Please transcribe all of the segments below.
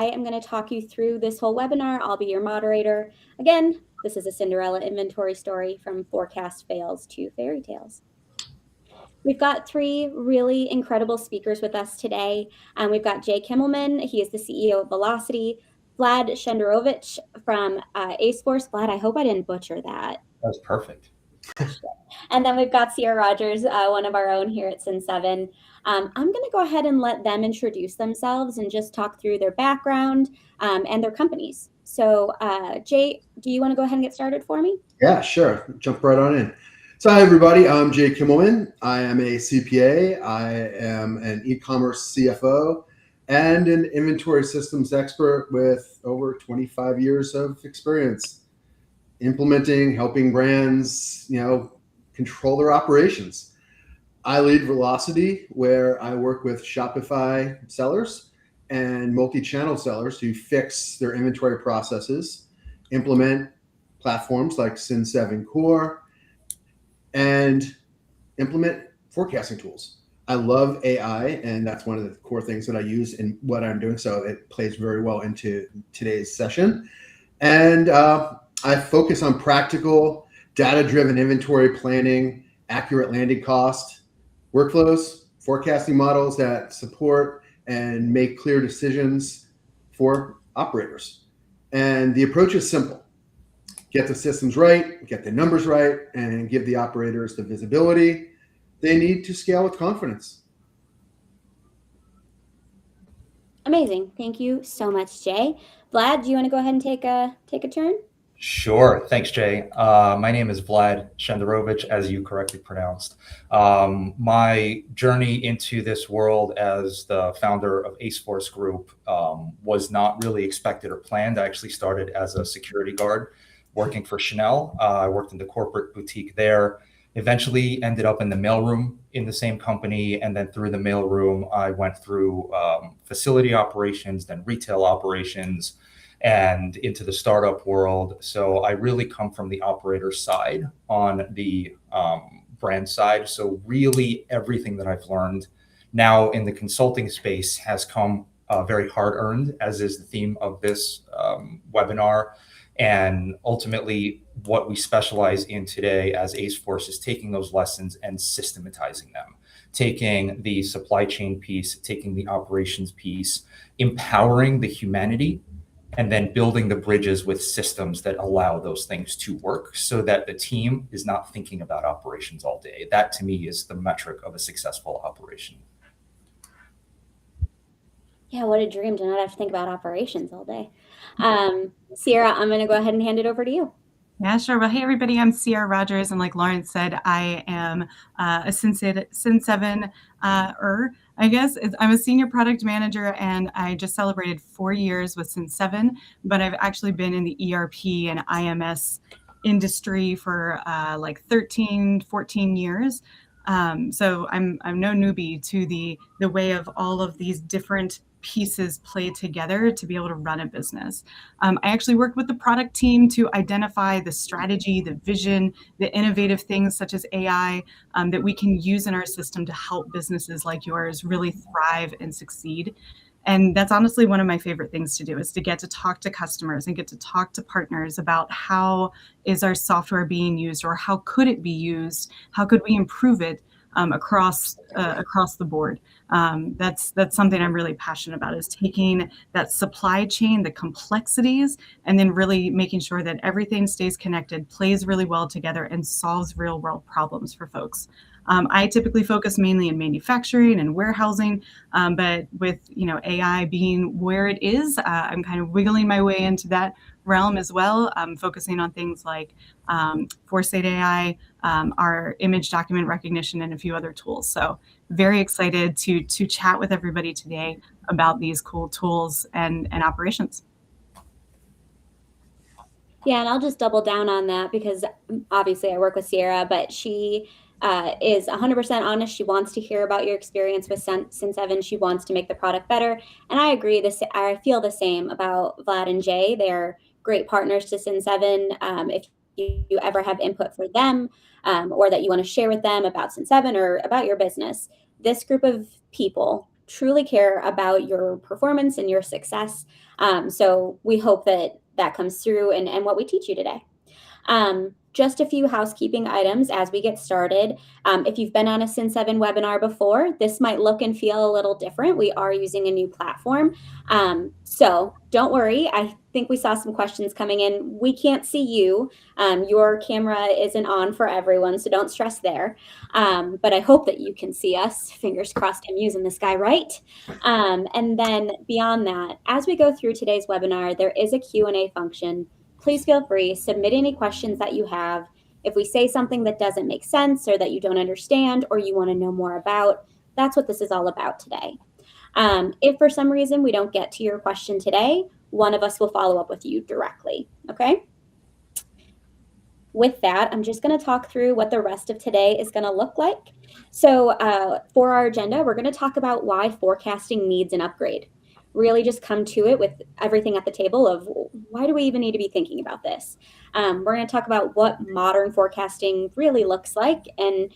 am going to talk you through this whole webinar. I'll be your moderator. Again, this is a Cinderella inventory story from forecast fails to fairy tales. We've got three really incredible speakers with us today. We've got Jay Kimmelman. He is the CEO of Velocity. Vlad Shenderovich from Ace Force. Vlad, I hope I didn't butcher that. That's perfect. And then we've got Sierra Rogers, one of our own here at Cin7. I'm going to go ahead and let them introduce themselves and just talk through their background and their companies. So Jay, do you want to go ahead and get started for me? Yeah, sure. Jump right on in. So hi, everybody. I'm Jay Kimmelman. I am a CPA. I am an e-commerce CFO and an inventory systems expert with over 25 years of experience implementing, helping brands, control their operations. I lead Velocity, where I work with Shopify sellers and multi-channel sellers to fix their inventory processes, implement platforms like Cin7 Core, and implement forecasting tools. I love AI, and that's one of the core things that I use in what I'm doing, so it plays very well into today's session. And I focus on practical, data-driven inventory planning, accurate landing cost, workflows, forecasting models that support and make clear decisions for operators. And the approach is simple. Get the systems right, get the numbers right, and give the operators the visibility they need to scale with confidence. Amazing. Thank you so much, Jay. Vlad, do you want to go ahead and take a turn? Sure. Thanks, Jay. My name is Vlad Shenderovich, as you correctly pronounced. My journey into this world as the founder of Ace Force Group was not really expected or planned. I actually started as a security guard working for Chanel. I worked in the corporate boutique there, eventually ended up in the mailroom in the same company. And then through the mailroom, I went through facility operations, then retail operations, and into the startup world. So I really come from the operator side on the brand side. So really everything that I've learned now in the consulting space has come very hard earned, as is the theme of this webinar. And ultimately what we specialize in today as Ace Force is taking those lessons and systematizing them, taking the supply chain piece, taking the operations piece, empowering the humanity, and then building the bridges with systems that allow those things to work so that the team is not thinking about operations all day. That to me is the metric of a successful operation. Yeah, what a dream to not have to think about operations all day. Sierra, I'm going to go ahead and hand it over to you. Yeah, sure. Well, hey, everybody, I'm Sierra Rogers. And like Lauren said, I am a Cin7 I guess. I'm a senior product manager, and I just celebrated 4 years with Cin7, but I've actually been in the ERP and IMS industry for like 13, 14 years. So I'm no newbie to the way of all of these different pieces play together to be able to run a business. I actually worked with the product team to identify the strategy, the vision, the innovative things such as AI that we can use in our system to help businesses like yours really thrive and succeed. And that's honestly one of my favorite things to do, is to get to talk to customers and get to talk to partners about how is our software being used, or how could it be used? How could we improve it across the board? That's something I'm really passionate about, is taking that supply chain, the complexities, and then really making sure that everything stays connected, plays really well together, and solves real world problems for folks. I typically focus mainly in manufacturing and warehousing, but with AI being where it is, I'm kind of wiggling my way into that realm as well, focusing on things like ForesightAI, our image document recognition, and a few other tools. So very excited to chat with everybody today about these cool tools and operations. Yeah, and I'll just double down on that, because obviously I work with Sierra, but she is 100% honest. She wants to hear about your experience with Cin7. She wants to make the product better. And I agree. I feel the same about Vlad and Jay. They're great partners to Cin7. If you ever have input for them, or that you want to share with them about Cin7 or about your business, this group of people truly care about your performance and your success. So we hope that that comes through and what we teach you today. Just a few housekeeping items as we get started. If you've been on a Cin7 webinar before, this might look and feel a little different. We are using a new platform. So don't worry. I think we saw some questions coming in. We can't see you. Your camera isn't on for everyone, so don't stress there. But I hope that you can see us. Fingers crossed I'm using this guy right. And then beyond that, as we go through today's webinar, there is a Q&A function. Please feel free, submit any questions that you have. If we say something that doesn't make sense or that you don't understand or you want to know more about, that's what this is all about today. If for some reason we don't get to your question today, one of us will follow up with you directly, okay? With that, I'm just going to talk through what the rest of today is going to look like. So for our agenda, we're going to talk about why forecasting needs an upgrade. Really just come to it with everything at the table of why do we even need to be thinking about this? We're going to talk about what modern forecasting really looks like. And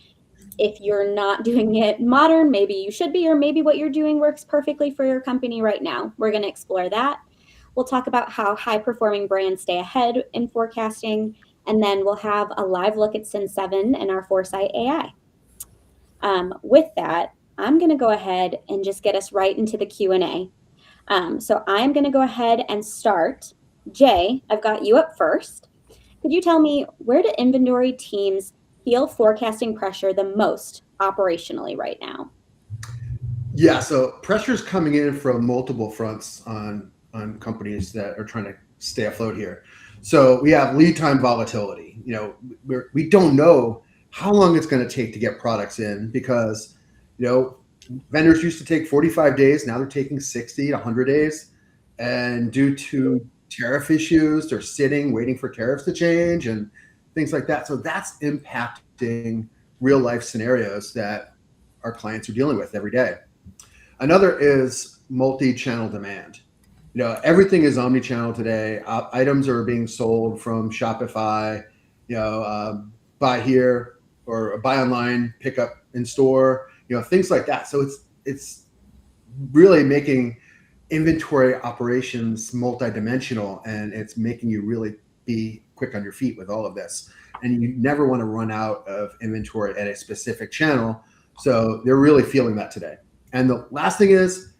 if you're not doing it modern, maybe you should be, or maybe what you're doing works perfectly for your company right now. We're going to explore that. We'll talk about how high-performing brands stay ahead in forecasting. And then we'll have a live look at Cin7 and our ForesightAI. With that, I'm going to go ahead and just get us right into the Q&A. So I'm going to go ahead and start. Jay, I've got you up first. Could you tell me, where do inventory teams feel forecasting pressure the most operationally right now? Yeah, so pressure is coming in from multiple fronts on companies that are trying to stay afloat here. So we have lead time volatility. We don't know how long it's going to take to get products in because, vendors used to take 45 days. Now they're taking 60 to 100 days. And due to tariff issues, they're sitting, waiting for tariffs to change and things like that. So that's impacting real life scenarios that our clients are dealing with every day. Another is multi-channel demand. Everything is omni-channel today. Items are being sold from Shopify, buy here or buy online, pick up in store, things like that. So it's really making inventory operations multidimensional, and it's making you really be quick on your feet with all of this. And you never want to run out of inventory at a specific channel. So they're really feeling that today. And the last thing is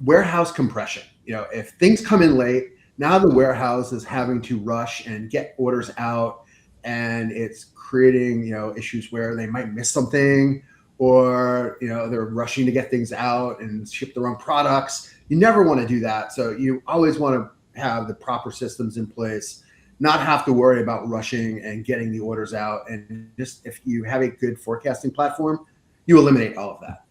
warehouse compression. If things come in late, now the warehouse is having to rush and get orders out, and it's creating, issues where they might miss something, or, they're rushing to get things out and ship the wrong products. You never want to do that. So you always want to have the proper systems in place, not have to worry about rushing and getting the orders out. And just if you have a good forecasting platform, you eliminate all of that.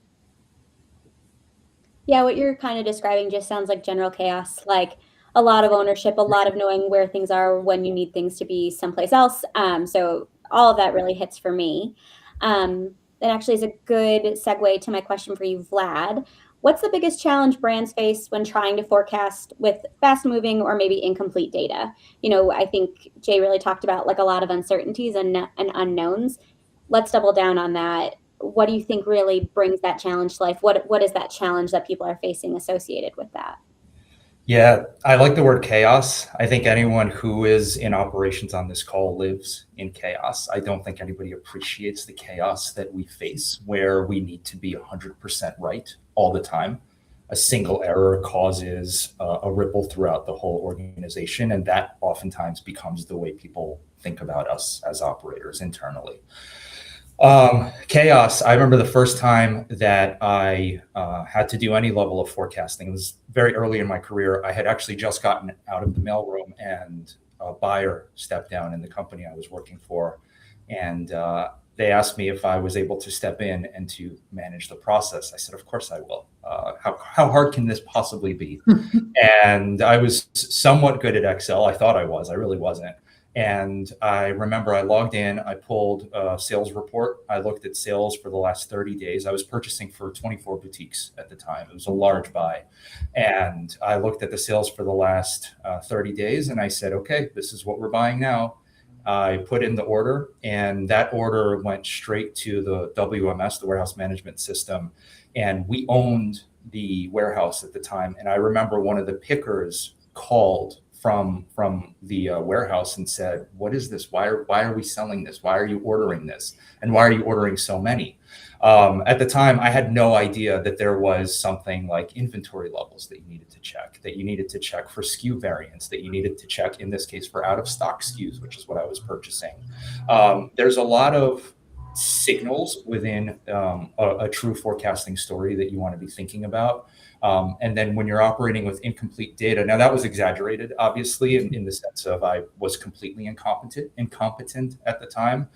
Yeah, what you're kind of describing just sounds like general chaos, like a lot of ownership, a lot of knowing where things are when you need things to be someplace else. So all of that really hits for me. That actually is a good segue to my question for you, Vlad. What's the biggest challenge brands face when trying to forecast with fast-moving or maybe incomplete data? I think Jay really talked about like a lot of uncertainties and unknowns. Let's double down on that. What do you think really brings that challenge to life? What is that challenge that people are facing associated with that? Yeah, I like the word chaos. I think anyone who is in operations on this call lives in chaos. I don't think anybody appreciates the chaos that we face, where we need to be 100% right all the time. A single error causes a ripple throughout the whole organization, and that oftentimes becomes the way people think about us as operators internally. Chaos. I remember the first time that I had to do any level of forecasting. It was very early in my career. I had actually just gotten out of the mailroom, and a buyer stepped down in the company I was working for. And they asked me if I was able to step in and to manage the process. I said, of course I will. How hard can this possibly be? And I was somewhat good at Excel. I thought I was. I really wasn't. And I remember I logged in, I pulled a sales report. I looked at sales for the last 30 days. I was purchasing for 24 boutiques at the time. It was a large buy. And I looked at the sales for the last 30 days and I said, okay, this is what we're buying now. I put in the order, and that order went straight to the WMS, the warehouse management system, and we owned the warehouse at the time. And I remember one of the pickers called from the warehouse and said, "What is this? Why are we selling this? Why are you ordering this? And why are you ordering so many?" At the time, I had no idea that there was something like inventory levels that you needed to check, that you needed to check for SKU variants, that you needed to check, in this case, for out of stock SKUs, which is what I was purchasing. There's a lot of signals within a true forecasting story that you want to be thinking about. And then when you're operating with incomplete data, now that was exaggerated, obviously, in the sense of I was completely incompetent at the time.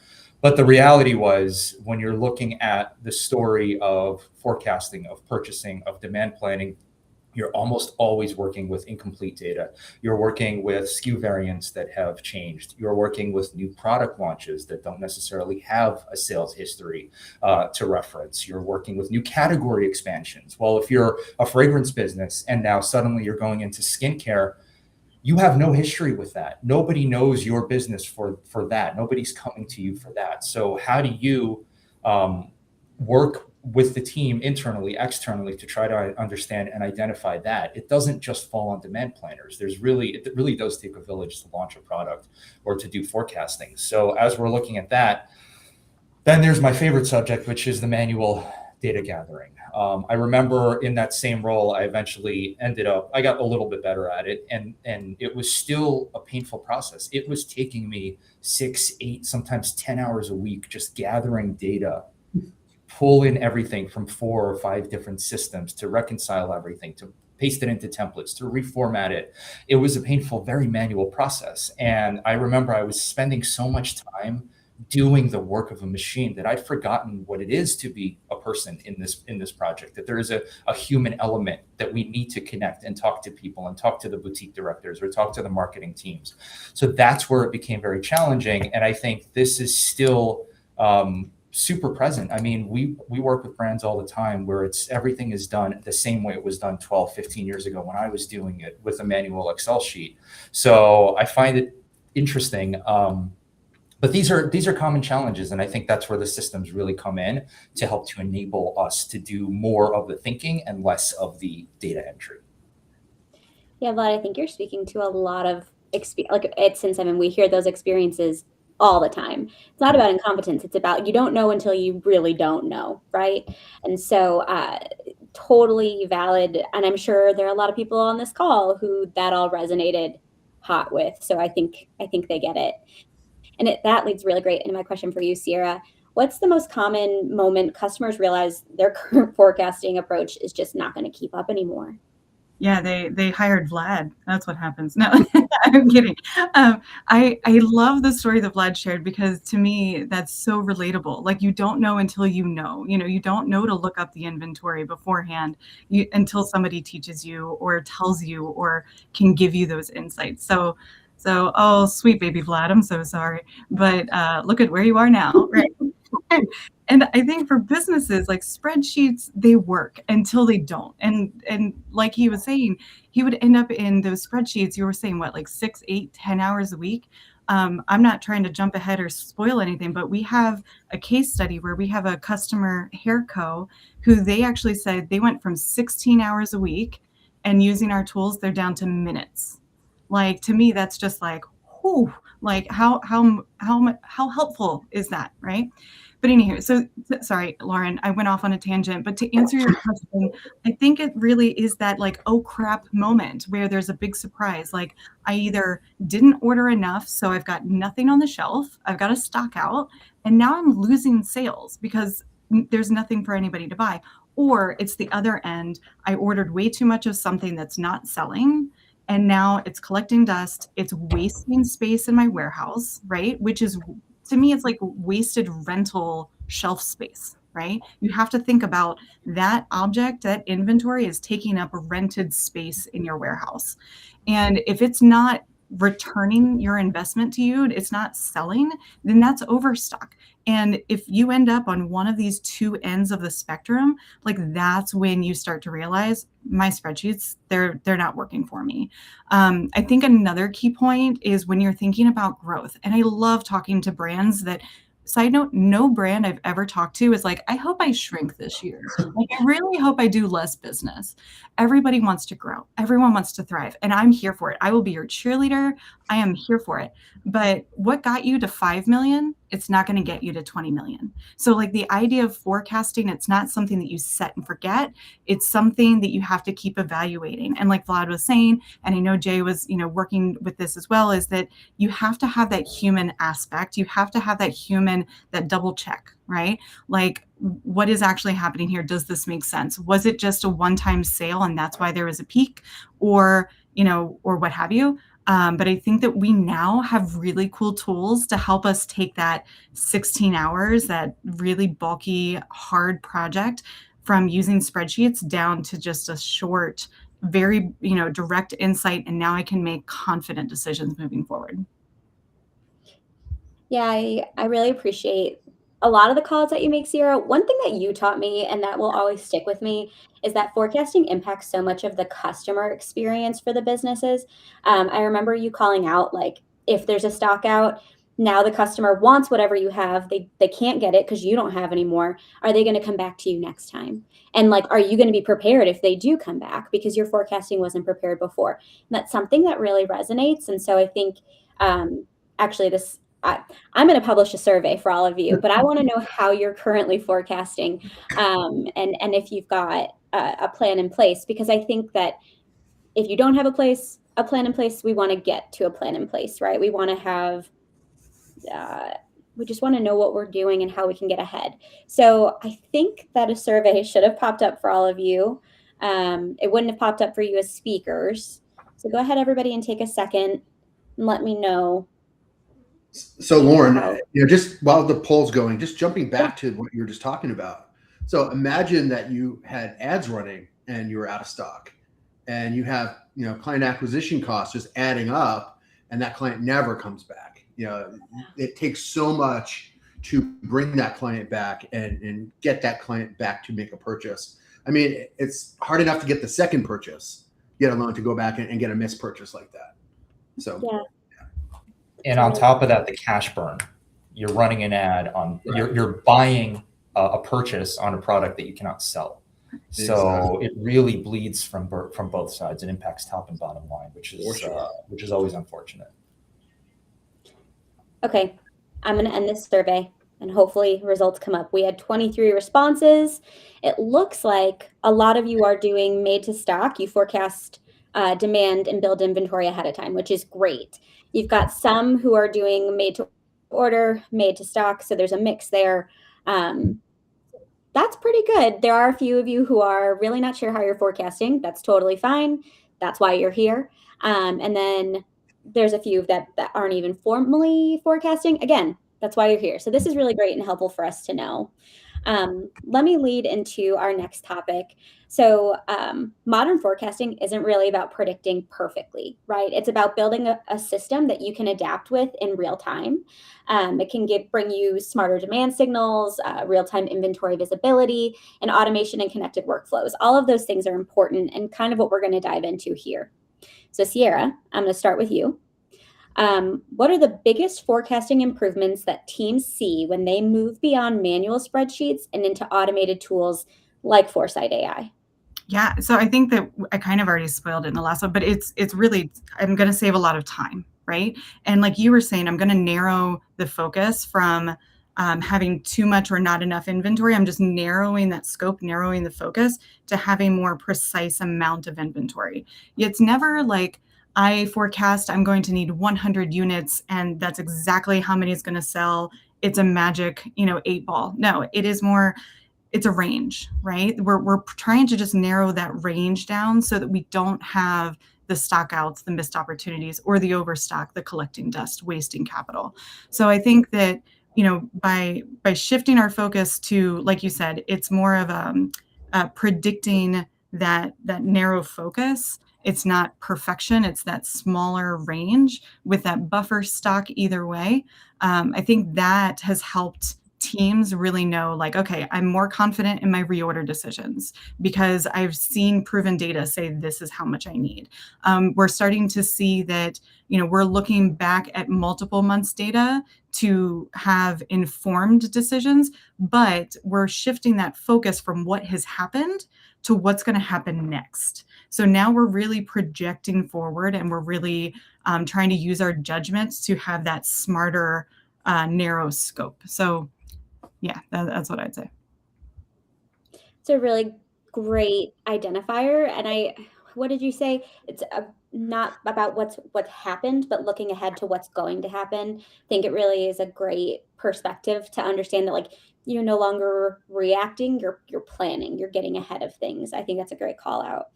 But the reality was, when you're looking at the story of forecasting, of purchasing, of demand planning, you're almost always working with incomplete data. You're working with SKU variants that have changed. You're working with new product launches that don't necessarily have a sales history to reference. You're working with new category expansions. Well, if you're a fragrance business and now suddenly you're going into skincare, you have no history with that. Nobody knows your business for that. Nobody's coming to you for that. So how do you work with the team internally, externally, to try to understand and identify that? It doesn't just fall on demand planners. It really does take a village to launch a product or to do forecasting. So as we're looking at that, then there's my favorite subject, which is the manual data gathering. I remember in that same role, I eventually I got a little bit better at it, and it was still a painful process. It was taking me 6, 8, sometimes 10 hours a week, just gathering data, pull in everything from 4 or 5 different systems, to reconcile everything, to paste it into templates, to reformat it. It was a painful, very manual process. And I remember I was spending so much time doing the work of a machine that I'd forgotten what it is to be a person in this project, that there is a human element, that we need to connect and talk to people and talk to the boutique directors or talk to the marketing teams. So that's where it became very challenging. And I think this is still super present. I mean, we work with brands all the time where everything is done the same way it was done 12, 15 years ago when I was doing it with a manual Excel sheet. So I find it interesting. But these are common challenges, and I think that's where the systems really come in to help to enable us to do more of the thinking and less of the data entry. Yeah, Vlad, I think you're speaking to a lot of experience. Like at Cin7, we hear those experiences all the time. It's not about incompetence. It's about you don't know until you really don't know, right? And so totally valid. And I'm sure there are a lot of people on this call who that all resonated hot with. So I think they get it. And that leads really great into my question for you, Sierra. What's the most common moment customers realize their current forecasting approach is just not going to keep up anymore? Yeah, they hired Vlad. That's what happens. No, I'm kidding. I love the story that Vlad shared, because to me, that's so relatable. Like, you don't know until you know. You don't know to look up the inventory beforehand until somebody teaches you or tells you or can give you those insights. So, oh, sweet baby Vlad, I'm so sorry. But look at where you are now, right? And I think for businesses, like, spreadsheets, they work until they don't. And like he was saying, he would end up in those spreadsheets. You were saying what, like 6, 8, 10 hours a week? I'm not trying to jump ahead or spoil anything, but we have a case study where we have a customer, Hairco, who they actually said they went from 16 hours a week, and using our tools, they're down to minutes. Like, to me, that's just like, whew, like how helpful is that, right? But anywho, so sorry, Lauren, I went off on a tangent, but to answer your question, I think it really is that, like, oh crap moment where there's a big surprise. Like, I either didn't order enough, so I've got nothing on the shelf, I've got to stock out, and now I'm losing sales because there's nothing for anybody to buy. Or it's the other end, I ordered way too much of something that's not selling, and now it's collecting dust, it's wasting space in my warehouse, right? Which is, to me, it's like wasted rental shelf space, right? You have to think about that object, that inventory is taking up rented space in your warehouse. And if it's not returning your investment to you, it's not selling, then that's overstock. And if you end up on one of these two ends of the spectrum, like, that's when you start to realize my spreadsheets, they're not working for me. I think another key point is when you're thinking about growth, and I love talking to brands that side note, no brand I've ever talked to is like, I hope I shrink this year. Like, I really hope I do less business. Everybody wants to grow. Everyone wants to thrive. And I'm here for it. I will be your cheerleader. I am here for it. But what got you to 5 million? It's not going to get you to 20 million. So like the idea of forecasting, it's not something that you set and forget. It's something that you have to keep evaluating. And like Vlad was saying, and I know Jay was, working with this as well, is that you have to have that human aspect. You have to have that human, that double check, right? Like, what is actually happening here? Does this make sense? Was it just a one-time sale and that's why there was a peak, or what have you? But I think that we now have really cool tools to help us take that 16 hours, that really bulky, hard project, from using spreadsheets down to just a short, very, direct insight. And now I can make confident decisions moving forward. Yeah, I really appreciate a lot of the calls that you make, Sierra. One thing that you taught me, and that will always stick with me, is that forecasting impacts so much of the customer experience for the businesses. I remember you calling out, like, if there's a stock out, now the customer wants whatever you have, they can't get it because you don't have anymore. Are they going to come back to you next time? And like, are you going to be prepared if they do come back, because your forecasting wasn't prepared before? And that's something that really resonates. And so I think actually I'm going to publish a survey for all of you, but I want to know how you're currently forecasting, and if you've got a plan in place, because I think that if you don't have a plan in place, we want to get to a plan in place, right? We want to have, we just want to know what we're doing and how we can get ahead. So I think that a survey should have popped up for all of you. It wouldn't have popped up for you as speakers. So go ahead, everybody, and take a second and let me know. So Lauren, just while the poll's going, just jumping back to what you were just talking about. So imagine that you had ads running and you were out of stock, and you have, client acquisition costs just adding up, and that client never comes back. It takes so much to bring that client back and get that client back to make a purchase. I mean, it's hard enough to get the second purchase, let alone to go back and get a missed purchase like that. So yeah. And on top of that, the cash burn. You're running an ad on, you're buying a purchase on a product that you cannot sell. So it really bleeds from both sides. It impacts top and bottom line, which is always unfortunate. Okay, I'm going to end this survey and hopefully results come up. We had 23 responses. It looks like a lot of you are doing made to stock. You forecast demand and build inventory ahead of time, which is great. You've got some who are doing made to order, made to stock. So there's a mix there. That's pretty good. There are a few of you who are really not sure how you're forecasting. That's totally fine. That's why you're here. And then there's a few that aren't even formally forecasting. Again, that's why you're here. So this is really great and helpful for us to know. Let me lead into our next topic. So modern forecasting isn't really about predicting perfectly, right? It's about building a system that you can adapt with in real time. It can bring you smarter demand signals, real-time inventory visibility, and automation and connected workflows. All of those things are important and kind of what we're going to dive into here. So Sierra, I'm going to start with you. What are the biggest forecasting improvements that teams see when they move beyond manual spreadsheets and into automated tools like ForesightAI? Yeah, so I think that I kind of already spoiled it in the last one, but it's really, I'm going to save a lot of time, right? And like you were saying, I'm going to narrow the focus from having too much or not enough inventory. I'm just narrowing that scope, narrowing the focus to having more precise amount of inventory. It's never like, I forecast I'm going to need 100 units and that's exactly how many is going to sell. It's a magic, 8 ball. No, it is more, it's a range, right? We're trying to just narrow that range down so that we don't have the stockouts, the missed opportunities, or the overstock, the collecting dust, wasting capital. So I think that, by shifting our focus to, like you said, it's more of predicting that narrow focus. It's not perfection. It's that smaller range with that buffer stock either way. I think that has helped teams really know, like, okay, I'm more confident in my reorder decisions because I've seen proven data say this is how much I need. We're starting to see that, we're looking back at multiple months data to have informed decisions, but we're shifting that focus from what has happened to what's going to happen next. So now we're really projecting forward, and we're really trying to use our judgments to have that smarter, narrow scope. So yeah, that's what I'd say. It's a really great identifier. And what did you say? It's not about what happened, but looking ahead to what's going to happen. I think it really is a great perspective to understand that, like, you're no longer reacting, you're planning, you're getting ahead of things. I think that's a great call out.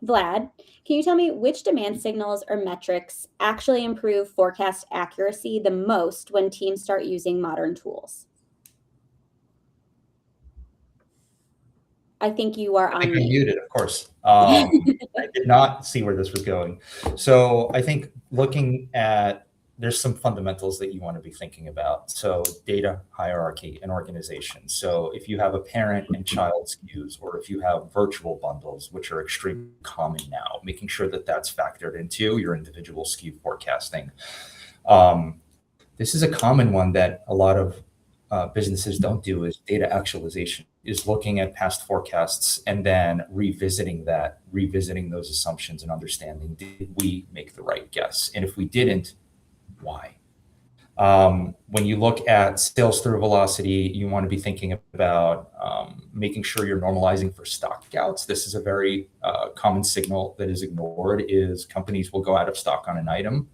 Vlad, can you tell me which demand signals or metrics actually improve forecast accuracy the most when teams start using modern tools? I think you are I on think I'm mute. muted, of course. I did not see where this was going. So I think there's some fundamentals that you want to be thinking about. So data hierarchy and organization. So if you have a parent and child SKUs, or if you have virtual bundles, which are extremely common now, making sure that that's factored into your individual SKU forecasting. This is a common one that a lot of businesses don't do, is data actualization, is looking at past forecasts and then revisiting those assumptions and understanding, did we make the right guess? And if we didn't, why? When you look at sales through velocity, you want to be thinking about making sure you're normalizing for stockouts. This is a very common signal that is ignored, is companies will go out of stock on an item.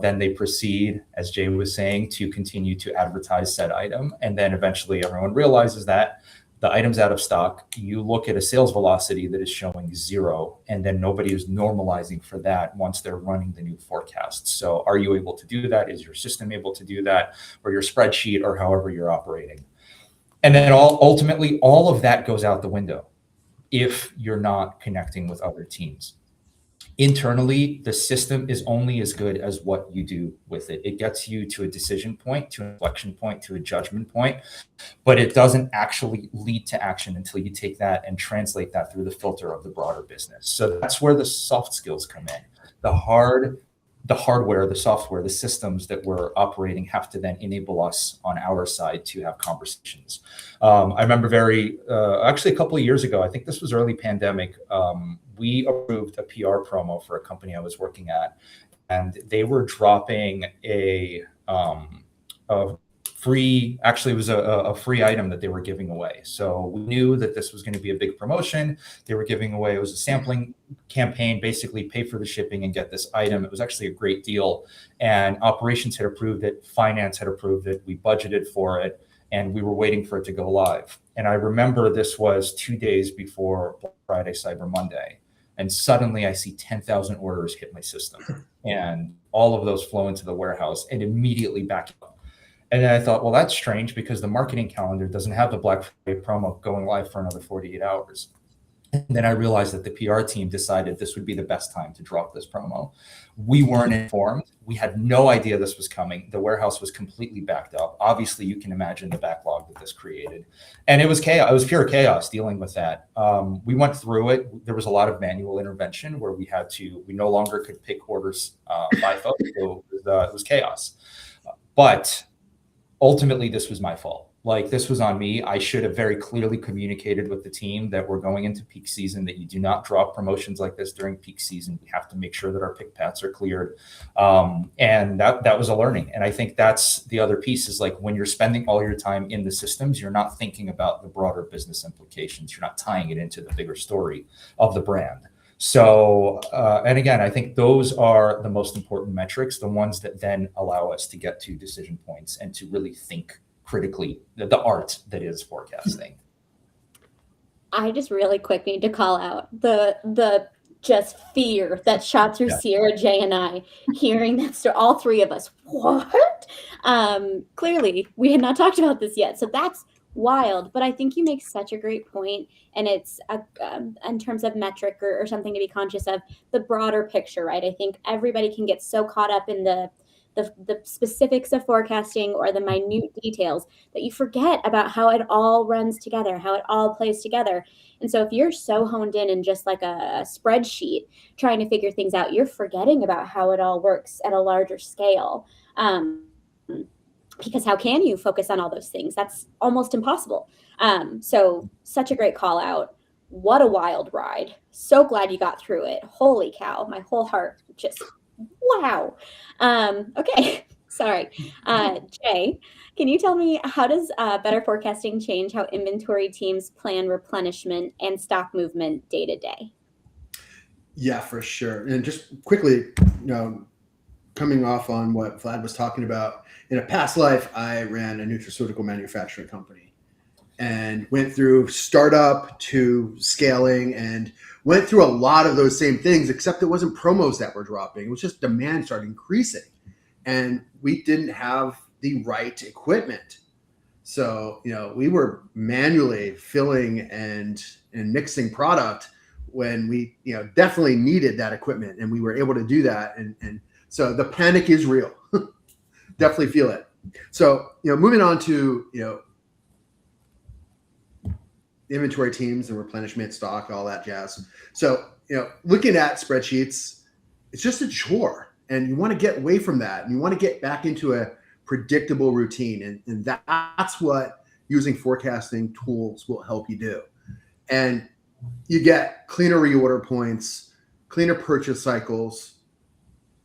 Then they proceed, as Jay was saying, to continue to advertise said item. And then eventually everyone realizes that the item's out of stock. You look at a sales velocity that is showing 0, and then nobody is normalizing for that once they're running the new forecasts. So are you able to do that? Is your system able to do that, or your spreadsheet, or however you're operating? And then ultimately, all of that goes out the window if you're not connecting with other teams. Internally, the system is only as good as what you do with it. It gets you to a decision point, to an inflection point, to a judgment point, but it doesn't actually lead to action until you take that and translate that through the filter of the broader business. So that's where the soft skills come in. The hardware, the software, the systems that we're operating have to then enable us on our side to have conversations. I remember actually a couple of years ago, I think this was early pandemic, we approved a PR promo for a company I was working at, and they were dropping a free, actually it was a free item that they were giving away. So we knew that this was going to be a big promotion. They were giving away, it was a sampling campaign, basically pay for the shipping and get this item. It was actually a great deal. And operations had approved it, finance had approved it, we budgeted for it, and we were waiting for it to go live. And I remember this was 2 days before Black Friday, Cyber Monday. And suddenly I see 10,000 orders hit my system, and all of those flow into the warehouse and immediately back up. And then I thought, well, that's strange because the marketing calendar doesn't have the Black Friday promo going live for another 48 hours. And then I realized that the PR team decided this would be the best time to drop this promo. We weren't informed. We had no idea this was coming. The warehouse was completely backed up. Obviously, you can imagine the backlog that this created. And it was chaos. It was pure chaos dealing with that. We went through it. There was a lot of manual intervention where we no longer could pick orders by phone. So it was chaos. But ultimately, this was my fault. Like, this was on me. I should have very clearly communicated with the team that we're going into peak season, that you do not drop promotions like this during peak season. We have to make sure that our pick paths are cleared. And that was a learning. And I think that's the other piece, is like, when you're spending all your time in the systems, you're not thinking about the broader business implications. You're not tying it into the bigger story of the brand. So, and again, I think those are the most important metrics, the ones that then allow us to get to decision points and to really think critically, the art that is forecasting. I just really quick need to call out the just fear that shot through Sierra, Jay, and I, hearing that story, all three of us. What? Clearly, we had not talked about this yet, so that's wild. But I think you make such a great point, and it's in terms of metric or something to be conscious of, the broader picture, right? I think everybody can get so caught up in the the specifics of forecasting or the minute details that you forget about how it all runs together, how it all plays together. And so if you're so honed in just like a spreadsheet trying to figure things out, you're forgetting about how it all works at a larger scale. Because how can you focus on all those things? That's almost impossible. So such a great call out. What a wild ride. So glad you got through it. Holy cow. My whole heart just, wow. Okay. Sorry. Jay, can you tell me, how does better forecasting change how inventory teams plan replenishment and stock movement day to day? Yeah, for sure. And just quickly, coming off on what Vlad was talking about, in a past life, I ran a nutraceutical manufacturing company and went through startup to scaling and went through a lot of those same things, except it wasn't promos that were dropping. It was just demand started increasing. And we didn't have the right equipment. So, we were manually filling and mixing product when we, definitely needed that equipment, and we were able to do that. And so the panic is real. Definitely feel it. So, moving on to, inventory teams and replenishment, stock, all that jazz. So, looking at spreadsheets, it's just a chore, and you want to get away from that, and you want to get back into a predictable routine. And that's what using forecasting tools will help you do. And you get cleaner reorder points, cleaner purchase cycles,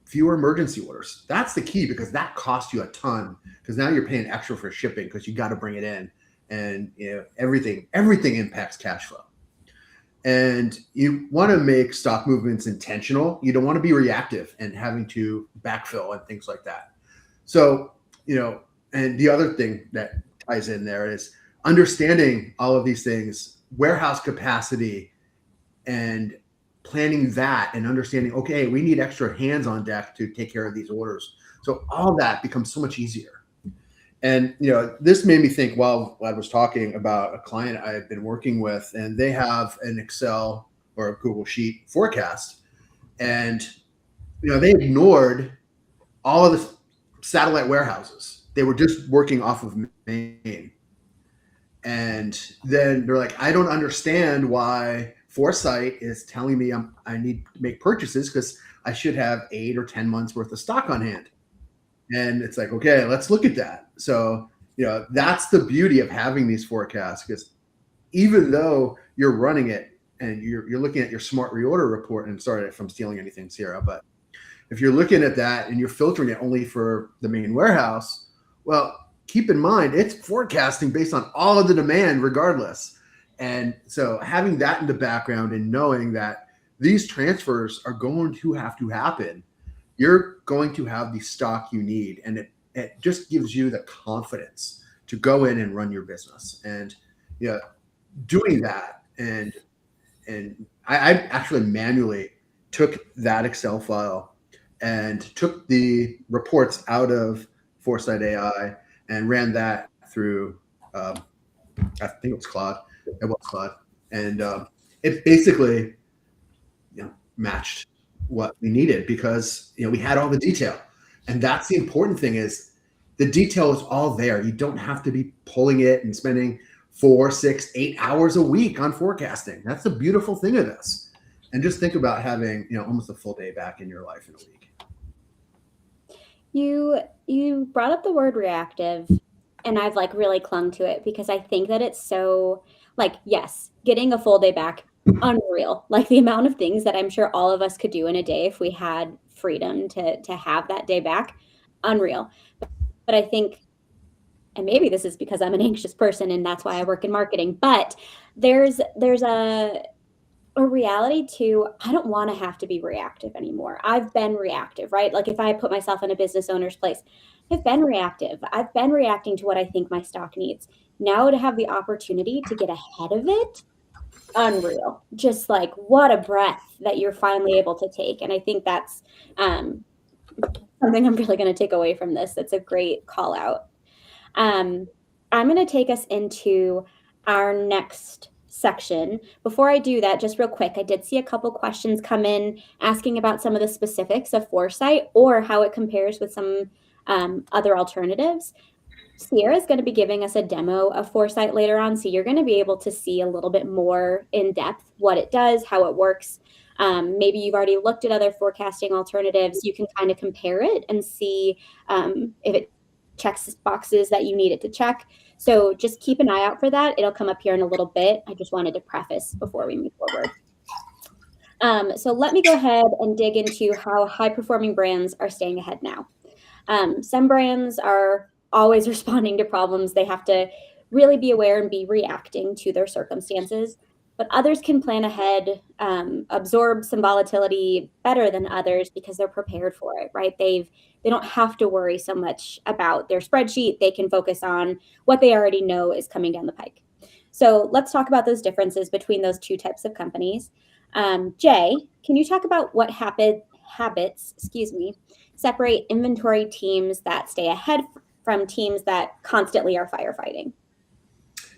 fewer emergency orders. That's the key, because that costs you a ton, because now you're paying extra for shipping because you got to bring it in. And everything impacts cash flow. And you want to make stock movements intentional. You don't want to be reactive and having to backfill and things like that. So, and the other thing that ties in there is understanding all of these things, warehouse capacity, and planning that, and understanding, okay, we need extra hands on deck to take care of these orders. So all that becomes so much easier. And, this made me think while Vlad was talking about a client I had been working with, and they have an Excel or a Google Sheet forecast. And, they ignored all of the satellite warehouses. They were just working off of Maine. And then they're like, I don't understand why Foresight is telling me I need to make purchases, because I should have 8 or 10 months worth of stock on hand. And it's like, okay, let's look at that. So, that's the beauty of having these forecasts, because even though you're running it and you're looking at your smart reorder report, and sorry if I'm stealing anything, Sierra, but if you're looking at that and you're filtering it only for the main warehouse, well, keep in mind, it's forecasting based on all of the demand regardless. And so having that in the background and knowing that these transfers are going to have to happen, you're going to have the stock you need. And it just gives you the confidence to go in and run your business. And doing that. And I actually manually took that Excel file and took the reports out of ForesightAI and ran that through, I think it was Claude. It was Claude. And it basically matched what we needed, because we had all the detail. And that's the important thing, is the detail is all there. You don't have to be pulling it and spending 4, 6, 8 hours a week on forecasting. That's the beautiful thing of this. And just think about having almost a full day back in your life in a week. You brought up the word reactive, and I've really clung to it, because I think that it's so yes, getting a full day back, unreal. The amount of things that I'm sure all of us could do in a day if we had freedom to have that day back, unreal. But I think, and maybe this is because I'm an anxious person and that's why I work in marketing, but there's a reality to, I don't want to have to be reactive anymore. I've been reactive, right? If I put myself in a business owner's place, I've been reactive. I've been reacting to what I think my stock needs. Now to have the opportunity to get ahead of it, unreal. Just what a breath that you're finally able to take. And I think that's something I'm really going to take away from this. That's a great call out. I'm going to take us into our next section. Before I do that, just real quick, I did see a couple questions come in asking about some of the specifics of Foresight or how it compares with some other alternatives. Sierra is going to be giving us a demo of Foresight later on, so you're going to be able to see a little bit more in depth what it does, how it works. Maybe you've already looked at other forecasting alternatives. You can kind of compare it and see if it checks boxes that you need it to check. So just keep an eye out for that. It'll come up here in a little bit. I just wanted to preface before we move forward. So let me go ahead and dig into how high-performing brands are staying ahead now. Some brands are always responding to problems. They have to really be aware and be reacting to their circumstances. But others can plan ahead, absorb some volatility better than others because they're prepared for it, right? They don't have to worry so much about their spreadsheet. They can focus on what they already know is coming down the pike. So let's talk about those differences between those two types of companies. Jay, can you talk about what habits, separate inventory teams that stay ahead from teams that constantly are firefighting?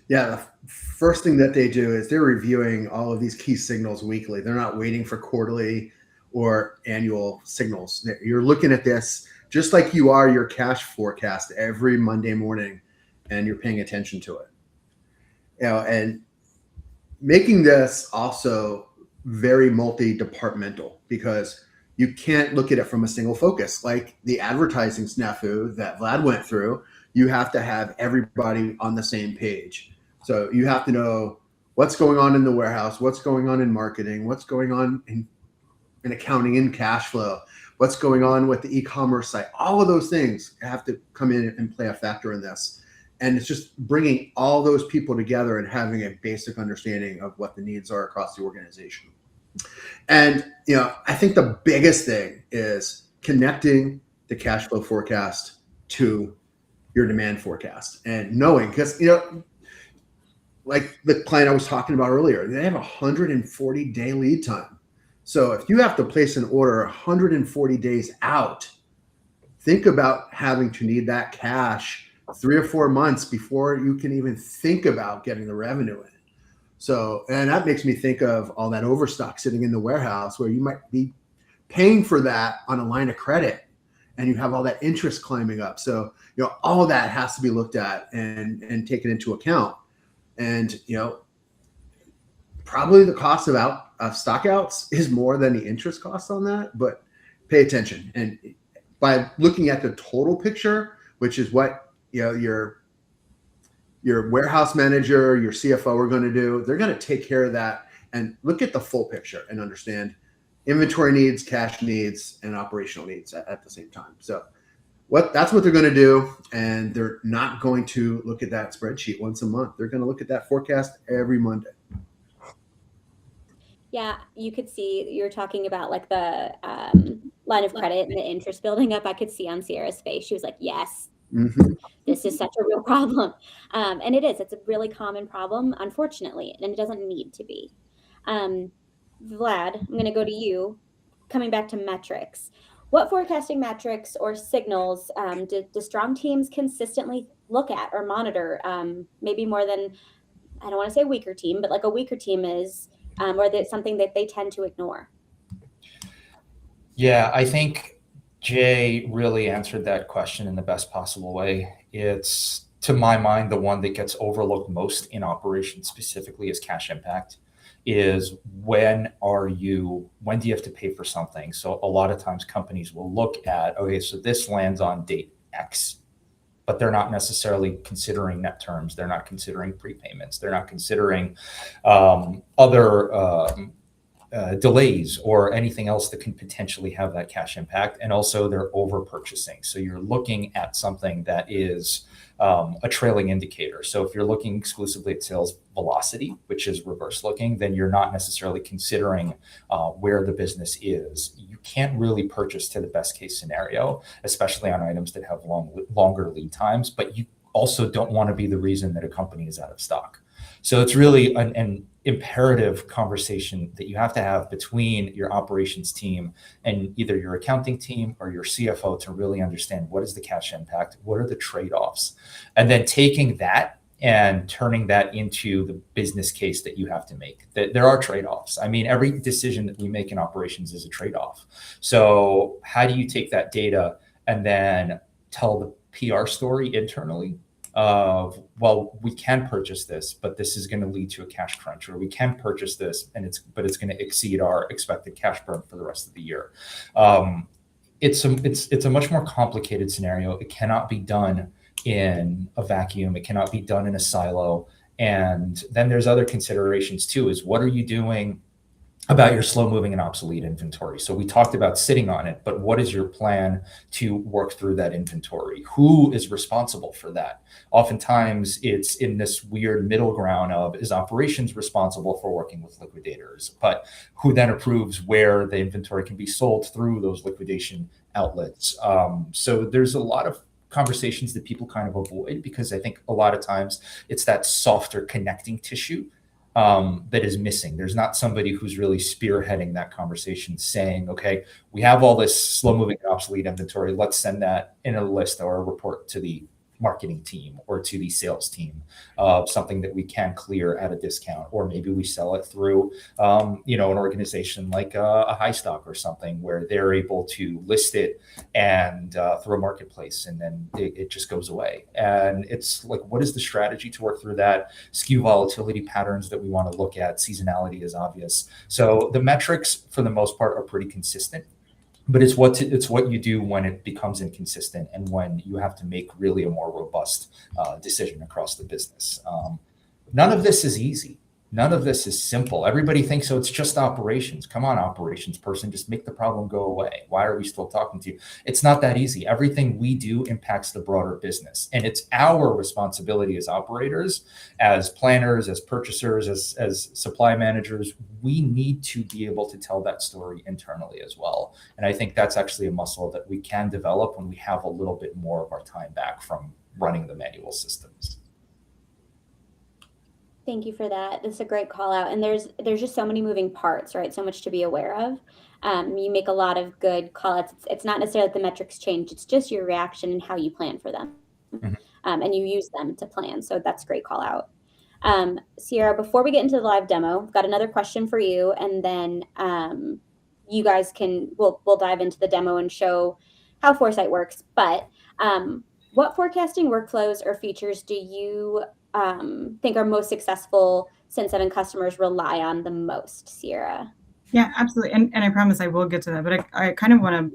Yeah, the first thing that they do is they're reviewing all of these key signals weekly. They're not waiting for quarterly or annual signals. You're looking at this just like you are your cash forecast every Monday morning, and you're paying attention to it. And making this also very multi-departmental, because you can't look at it from a single focus. Like the advertising snafu that Vlad went through, you have to have everybody on the same page. So you have to know what's going on in the warehouse, what's going on in marketing, what's going on in accounting and cash flow, what's going on with the e-commerce site. All of those things have to come in and play a factor in this. And it's just bringing all those people together and having a basic understanding of what the needs are across the organization. And, I think the biggest thing is connecting the cash flow forecast to your demand forecast and knowing, because, like the client I was talking about earlier, they have a 140-day lead time. So if you have to place an order 140 days out, think about having to need that cash 3 or 4 months before you can even think about getting the revenue in. So, and that makes me think of all that overstock sitting in the warehouse where you might be paying for that on a line of credit and you have all that interest climbing up. So, all of that has to be looked at and taken into account. And, probably the cost of stockouts is more than the interest cost on that, but pay attention. And by looking at the total picture, which is what, your warehouse manager, your CFO are going to do, they're going to take care of that and look at the full picture and understand inventory needs, cash needs, and operational needs at the same time. So that's what they're going to do. And they're not going to look at that spreadsheet once a month. They're going to look at that forecast every Monday. Yeah, you could see you're talking about like the line of credit and the interest building up. I could see on Sierra's face. She was like, yes, this is such a real problem. And it is. It's a really common problem, unfortunately, and it doesn't need to be. Vlad, I'm going to go to you. Coming back to metrics. What forecasting metrics or signals do strong teams consistently look at or monitor? Maybe more than, I don't want to say weaker team, but like a weaker team is, or that's something that they tend to ignore? Yeah, I think Jay really answered that question in the best possible way. It's, to my mind, the one that gets overlooked most in operations specifically is cash impact. Is when do you have to pay for something? So a lot of times companies will look at, okay, so this lands on date X, but they're not necessarily considering net terms. They're not considering prepayments. They're not considering other delays or anything else that can potentially have that cash impact. And also they're over purchasing. So you're looking at something that is a trailing indicator. So if you're looking exclusively at sales velocity, which is reverse looking, then you're not necessarily considering where the business is. You can't really purchase to the best case scenario, especially on items that have longer lead times, but you also don't want to be the reason that a company is out of stock. So it's really an imperative conversation that you have to have between your operations team and either your accounting team or your CFO to really understand what is the cash impact, what are the trade-offs, and then taking that and turning that into the business case that you have to make. There are trade-offs. I mean, every decision that we make in operations is a trade-off. So how do you take that data and then tell the PR story internally of, well, we can purchase this, but this is going to lead to a cash crunch, or we can purchase this and it's going to exceed our expected cash burn for the rest of the year. It's a much more complicated scenario. It cannot be done in a vacuum. It cannot be done in a silo. And then there's other considerations too, is what are you doing about your slow moving and obsolete inventory? So we talked about sitting on it, but what is your plan to work through that inventory? Who is responsible for that? Oftentimes it's in this weird middle ground of, is operations responsible for working with liquidators, but who then approves where the inventory can be sold through those liquidation outlets? So there's a lot of conversations that people kind of avoid, because I think a lot of times it's that softer connecting tissue that is missing. There's not somebody who's really spearheading that conversation saying, okay, we have all this slow moving and obsolete inventory. Let's send that in a list or a report to the marketing team or to the sales team of something that we can clear at a discount, or maybe we sell it through, an organization like a High Stock or something, where they're able to list it and through a marketplace, and then it just goes away. And it's like, what is the strategy to work through that? SKU volatility patterns that we want to look at. Seasonality is obvious. So the metrics, for the most part, are pretty consistent. But it's what you do when it becomes inconsistent, and when you have to make really a more robust decision across the business. None of this is easy. None of this is simple. Everybody thinks, oh, it's just operations. Come on, operations person, just make the problem go away. Why are we still talking to you? It's not that easy. Everything we do impacts the broader business. And it's our responsibility as operators, as planners, as purchasers, as supply managers. We need to be able to tell that story internally as well. And I think that's actually a muscle that we can develop when we have a little bit more of our time back from running the manual systems. Thank you for that. That's a great call out. And there's just so many moving parts, right? So much to be aware of. You make a lot of good call outs. It's not necessarily that the metrics change. It's just your reaction and how you plan for them. Mhm. And you use them to plan. So that's a great call out. Sierra, before we get into the live demo, I've got another question for you. And then you guys we'll dive into the demo and show how Foresight works. But what forecasting workflows or features do you think our most successful Cin7 customers rely on the most, Sierra? Yeah, absolutely. And I promise I will get to that, but I kind of want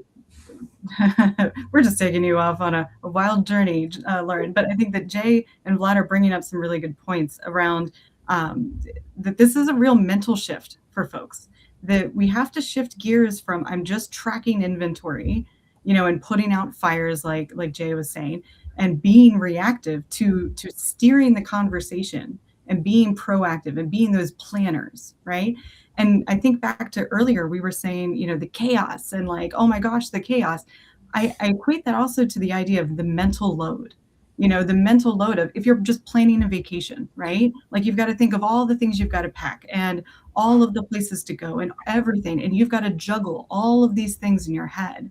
to, we're just taking you off on a wild journey, Lauren, but I think that Jay and Vlad are bringing up some really good points around that this is a real mental shift for folks, that we have to shift gears from, I'm just tracking inventory, and putting out fires like Jay was saying, and being reactive to steering the conversation and being proactive and being those planners, right? And I think back to earlier, we were saying, the chaos and like, oh my gosh, the chaos. I equate that also to the idea of the mental load, the mental load of, if you're just planning a vacation, right? Like, you've got to think of all the things you've got to pack and all of the places to go and everything. And you've got to juggle all of these things in your head.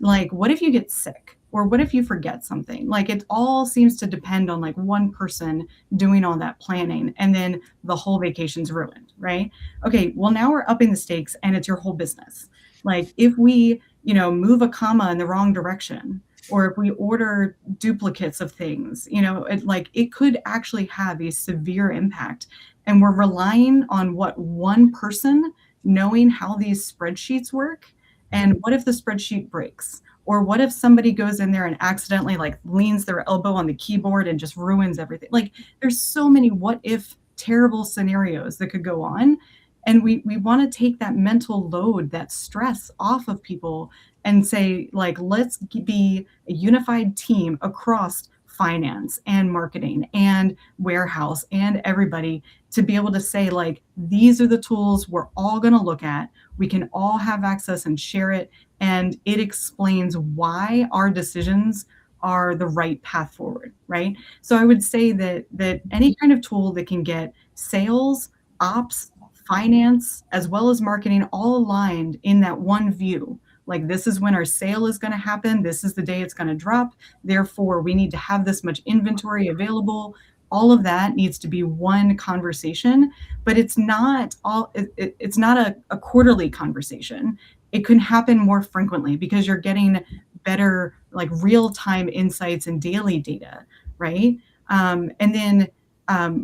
Like, what if you get sick? Or what if you forget something? Like, it all seems to depend on like one person doing all that planning, and then the whole vacation's ruined, right? Okay, well, now we're upping the stakes and it's your whole business. Like, if we, move a comma in the wrong direction, or if we order duplicates of things, it could actually have a severe impact. And we're relying on one person knowing how these spreadsheets work. And what if the spreadsheet breaks? Or what if somebody goes in there and accidentally like leans their elbow on the keyboard and just ruins everything? Like, there's so many what if terrible scenarios that could go on. And we want to take that mental load, that stress off of people and say, like, let's be a unified team across finance and marketing and warehouse and everybody, to be able to say, like, these are the tools we're all going to look at. We can all have access and share it. And it explains why our decisions are the right path forward, right? So I would say that any kind of tool that can get sales, ops, finance, as well as marketing all aligned in that one view. Like, this is when our sale is going to happen. This is the day it's going to drop. Therefore, we need to have this much inventory available. all of that needs to be one conversation, but it's not it's not a quarterly conversation. It can happen more frequently because you're getting better like real-time insights and daily data, right? And then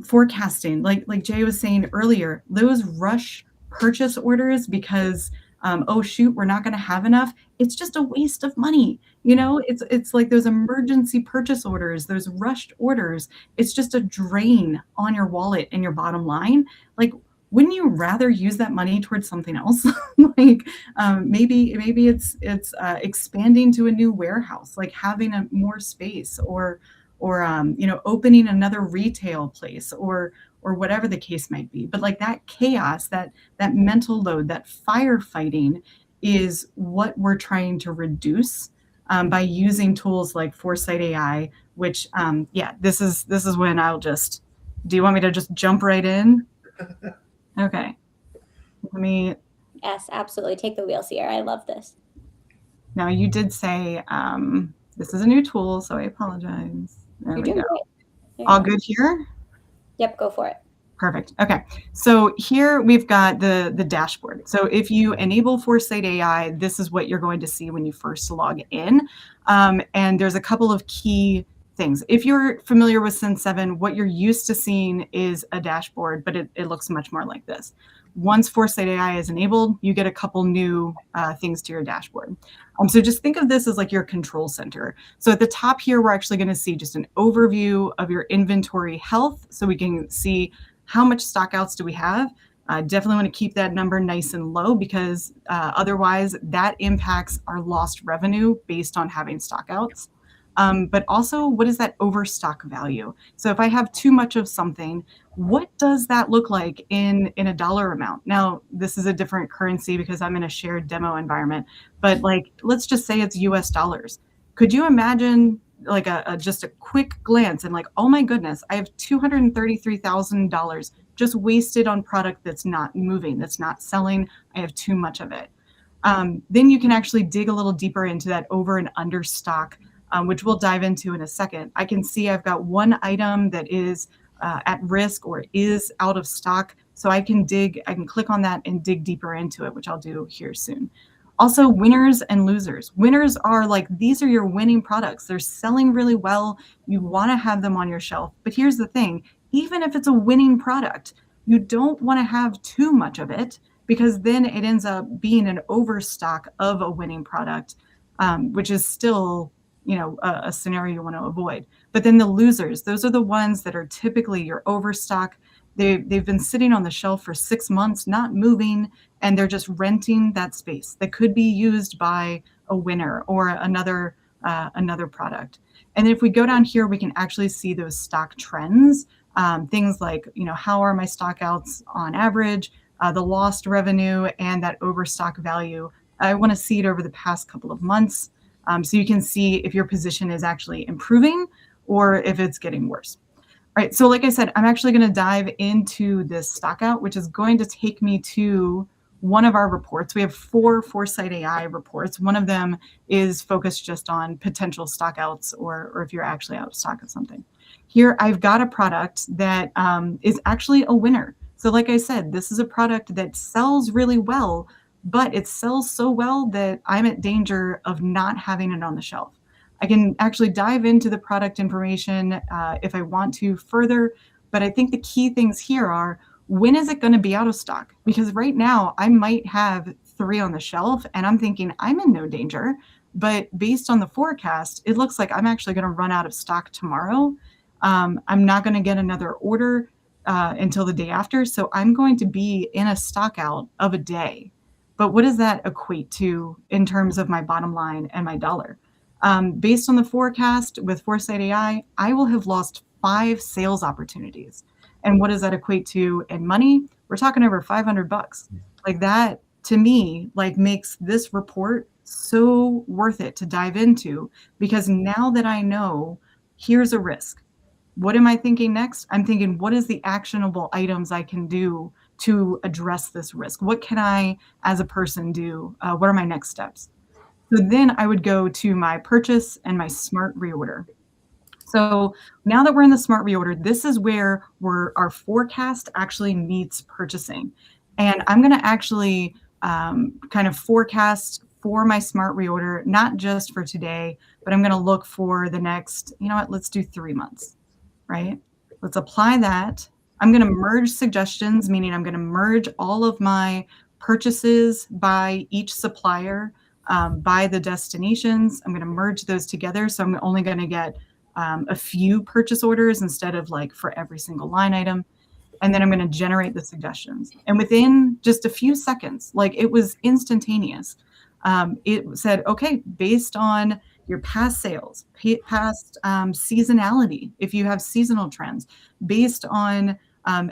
forecasting, like Jay was saying earlier, those rush purchase orders because oh shoot, we're not going to have enough. It's just a waste of money. You know, it's like those emergency purchase orders, those rushed orders. It's just a drain on your wallet and your bottom line. Like, wouldn't you rather use that money towards something else? Like maybe it's expanding to a new warehouse, like having a more space, or you know, opening another retail place, or whatever the case might be. But like that chaos, that mental load, that firefighting is what we're trying to reduce by using tools like ForesightAI, which yeah, this is when I'll just, do you want me to just jump right in? Okay. Let me. Yes, absolutely. Take the wheel, Sierra. I love this. Now you did say this is a new tool, so I apologize. There we go. All good here? Yep, go for it. Perfect. Okay. So here we've got the dashboard. So if you enable ForesightAI, this is what you're going to see when you first log in. And there's a couple of key things. If you're familiar with Cin7, what you're used to seeing is a dashboard, but it looks much more like this. Once ForesightAI is enabled, you get a couple new things to your dashboard. So just think of this as like your control center. So at the top here, we're actually going to see just an overview of your inventory health, so we can see how much stockouts do we have. Definitely want to keep that number nice and low, because otherwise that impacts our lost revenue based on having stockouts. But also, what is that overstock value? So if I have too much of something, what does that look like in a dollar amount? Now, this is a different currency because I'm in a shared demo environment, but like, let's just say it's US dollars. Could you imagine like just a quick glance and like, oh my goodness, I have $233,000 just wasted on product that's not moving, that's not selling. I have too much of it. Then you can actually dig a little deeper into that over and under stock, which we'll dive into in a second. I can see I've got one item that is at risk or is out of stock. So I can click on that and dig deeper into it, which I'll do here soon. Also, winners and losers. Winners are like, these are your winning products. They're selling really well. You want to have them on your shelf. But here's the thing, even if it's a winning product, you don't want to have too much of it, because then it ends up being an overstock of a winning product, which is still, you know, a scenario you want to avoid. But then the losers, those are the ones that are typically your overstock. They've been sitting on the shelf for 6 months, not moving, and they're just renting that space that could be used by a winner or another product. And if we go down here, we can actually see those stock trends, things like, you know, how are my stockouts on average, the lost revenue, and that overstock value. I want to see it over the past couple of months, so you can see if your position is actually improving or if it's getting worse. All right, so like I said, I'm actually going to dive into this stockout, which is going to take me to one of our reports. We have 4 ForesightAI reports. One of them is focused just on potential stockouts, or if you're actually out of stock of something. Here, I've got a product that is actually a winner. So like I said, this is a product that sells really well, but it sells so well that I'm at danger of not having it on the shelf. I can actually dive into the product information if I want to further, but I think the key things here are, when is it going to be out of stock? Because right now I might have 3 on the shelf and I'm thinking I'm in no danger, but based on the forecast, it looks like I'm actually going to run out of stock tomorrow. I'm not going to get another order until the day after, so I'm going to be in a stock out of a day. But what does that equate to in terms of my bottom line and my dollar? Based on the forecast with ForesightAI, I will have lost 5 sales opportunities. And what does that equate to in money? We're talking over $500. Like that, to me, like makes this report so worth it to dive into, because now that I know here's a risk, what am I thinking next? I'm thinking, what is the actionable items I can do to address this risk? What can I, as a person, do? What are my next steps? So then I would go to my purchase and my smart reorder. So now that we're in the smart reorder, this is where our forecast actually meets purchasing. And I'm going to actually kind of forecast for my smart reorder, not just for today, but I'm going to look for the next, you know what, let's do 3 months, right? Let's apply that. I'm going to merge suggestions, meaning I'm going to merge all of my purchases by each supplier, by the destinations. I'm going to merge those together. So I'm only going to get a few purchase orders instead of like for every single line item. And then I'm going to generate the suggestions. And within just a few seconds, like it was instantaneous, it said, okay, based on your past sales, past seasonality, if you have seasonal trends, based on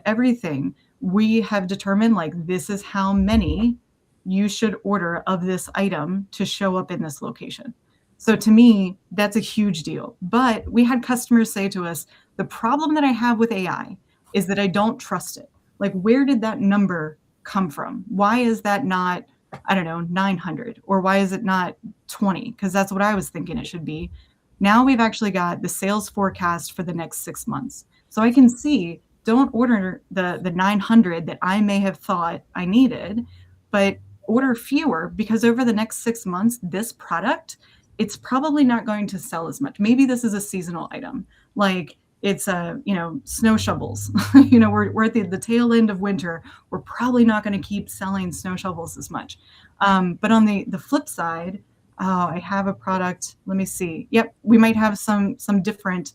everything, we have determined like this is how many you should order of this item to show up in this location. So to me, that's a huge deal. But we had customers say to us, the problem that I have with AI is that I don't trust it. Like, where did that number come from? Why is that not, I don't know, 900? Or why is it not 20? Because that's what I was thinking it should be. Now we've actually got the sales forecast for the next 6 months. So I can see, don't order the 900 that I may have thought I needed, but order fewer, because over the next 6 months, this product, it's probably not going to sell as much. Maybe this is a seasonal item, like it's snow shovels. We're at the tail end of winter. We're probably not going to keep selling snow shovels as much. But on the flip side, I have a product. Let me see. Yep, we might have some different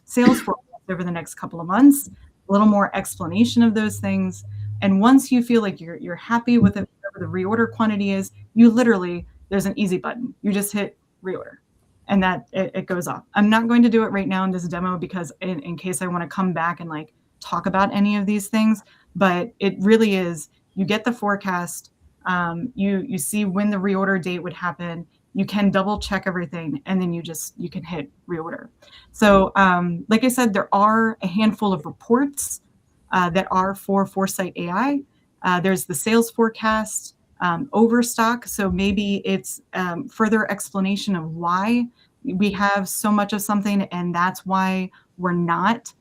sales forecasts over the next couple of months. A little more explanation of those things. And once you feel like you're happy with whatever the reorder quantity is, you literally, there's an easy button. You just hit reorder, and that it goes off. I'm not going to do it right now in this demo because in case I want to come back and like talk about any of these things, but it really is, you get the forecast, you see when the reorder date would happen, you can double check everything, and then you can hit reorder. So like I said, there are a handful of reports that are for ForesightAI. There's the sales forecast, overstock. So maybe it's further explanation of why we have so much of something, and that's why we're not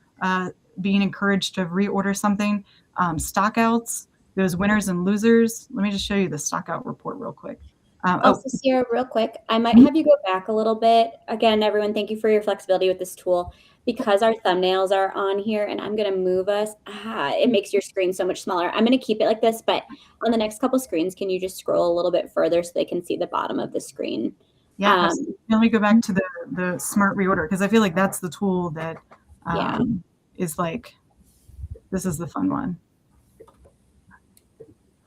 being encouraged to reorder something. Stockouts, those winners and losers. Let me just show you the stockout report real quick. Also, Sierra, real quick, I might have you go back a little bit. Again, everyone, thank you for your flexibility with this tool. Because our thumbnails are on here and I'm going to move us, it makes your screen so much smaller. I'm going to keep it like this, but on the next couple screens, can you just scroll a little bit further so they can see the bottom of the screen? Yeah, let me go back to the smart reorder, because I feel like that's the tool that is like, this is the fun one.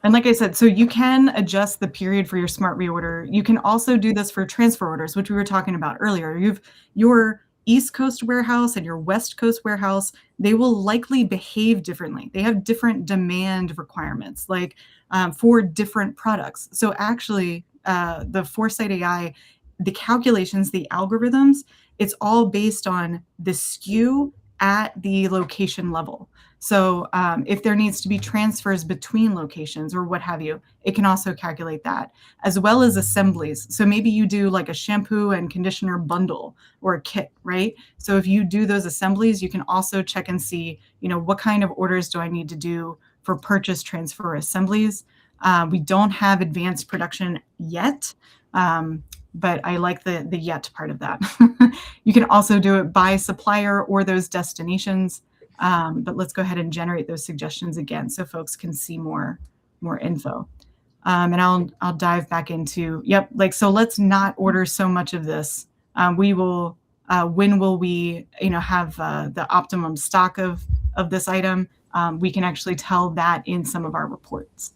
And like I said, so you can adjust the period for your smart reorder. You can also do this for transfer orders, which we were talking about earlier. You've your East Coast warehouse and your West Coast warehouse, they will likely behave differently. They have different demand requirements, like for different products. So actually, the ForesightAI, the calculations, the algorithms, it's all based on the SKU at the location level. So if there needs to be transfers between locations or what have you, it can also calculate that, as well as assemblies. So maybe you do like a shampoo and conditioner bundle or a kit, right? So if you do those assemblies, you can also check and see, what kind of orders do I need to do for purchase, transfer, assemblies. We don't have advanced production yet, but I like the yet part of that. You can also do it by supplier or those destinations. But let's go ahead and generate those suggestions again so folks can see more info. And I'll dive back into, so let's not order so much of this. We will, when will we, have the optimum stock of this item? We can actually tell that in some of our reports.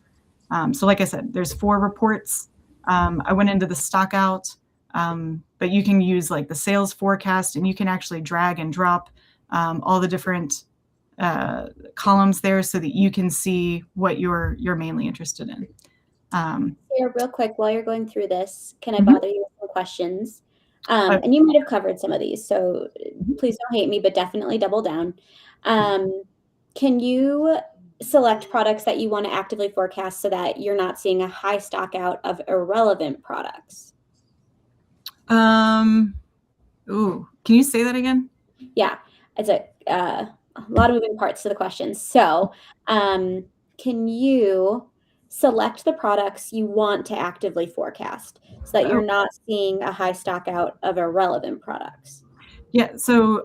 So like I said, there's 4 reports. I went into the stockout, but you can use like the sales forecast, and you can actually drag and drop all the different columns there so that you can see what you're mainly interested in. Here, real quick, while you're going through this, can I bother you with some questions? And you might have covered some of these, so please don't hate me, but definitely double down. Can you select products that you want to actively forecast so that you're not seeing a high stock out of irrelevant products? Ooh, can you say that again? Yeah, it's a lot of moving parts to the question. So, can you select the products you want to actively forecast so that you're Oh, not seeing a high stock out of irrelevant products? yeah. So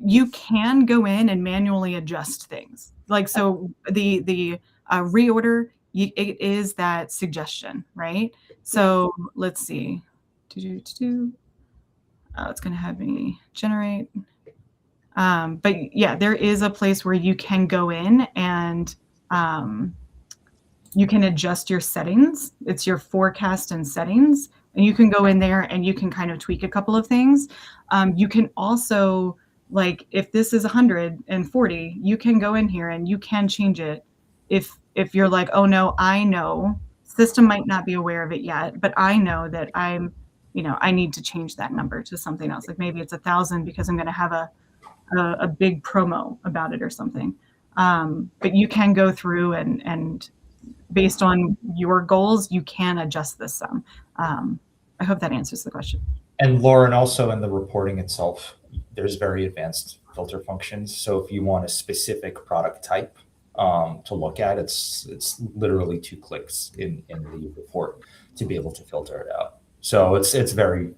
you can go in and manually adjust things. Like, so the reorder, it is that suggestion, right? So let's see. Oh, it's going to have me generate. But yeah, there is a place where you can go in and you can adjust your settings. It's your forecast and settings. And you can go in there and you can kind of tweak a couple of things. You can also, like, if this is 140, you can go in here and you can change it. If you're like, oh no, I know, system might not be aware of it yet, but I know that I need to change that number to something else. Like maybe it's 1,000 because I'm going to have a big promo about it or something. But you can go through and based on your goals, you can adjust this some. I hope that answers the question. And Lauren, also in the reporting itself, there's very advanced filter functions. So if you want a specific product type to look at, it's literally 2 clicks in the report to be able to filter it out. So it's very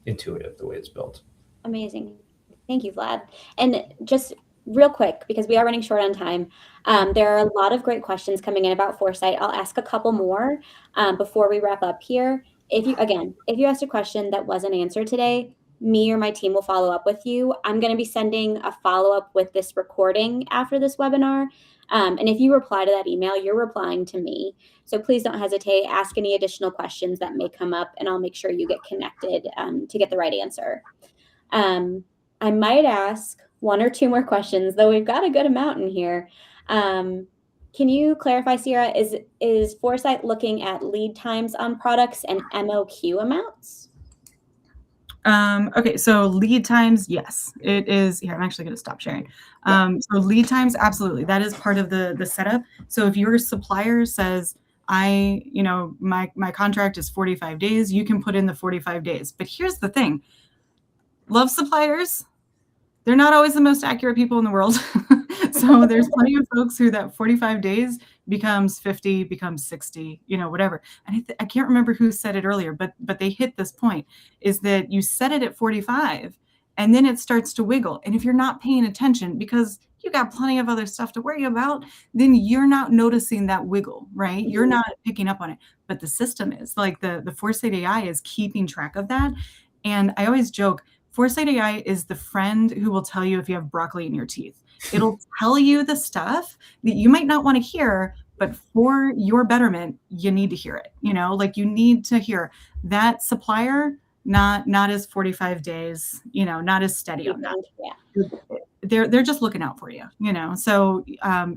intuitive the way it's built. Amazing. Thank you, Vlad. And just real quick, because we are running short on time, there are a lot of great questions coming in about Foresight. I'll ask a couple more before we wrap up here. If you asked a question that wasn't answered today, me or my team will follow up with you. I'm going to be sending a follow-up with this recording after this webinar. And if you reply to that email, you're replying to me. So please don't hesitate. Ask any additional questions that may come up, and I'll make sure you get connected to get the right answer. I might ask 1 or 2 more questions, though we've got a good amount in here. Can you clarify, Sierra, is Foresight looking at lead times on products and MOQ amounts? Okay, so lead times, yes, it is. Here, I'm actually going to stop sharing. So lead times, absolutely, that is part of the setup. So if your supplier says, my contract is 45 days, you can put in the 45 days. But here's the thing, love suppliers. They're not always the most accurate people in the world. So there's plenty of folks who that 45 days becomes 50, becomes 60, whatever. And I can't remember who said it earlier, but they hit this point, is that you set it at 45 and then it starts to wiggle. And if you're not paying attention because you got plenty of other stuff to worry about, then you're not noticing that wiggle, right? You're not picking up on it, but the system is. Like the ForesightAI is keeping track of that. And I always joke, ForesightAI is the friend who will tell you if you have broccoli in your teeth. It'll tell you the stuff that you might not want to hear, but for your betterment, you need to hear it. Like you need to hear that supplier, not as 45 days, not as steady on that. Yeah. They're just looking out for you, So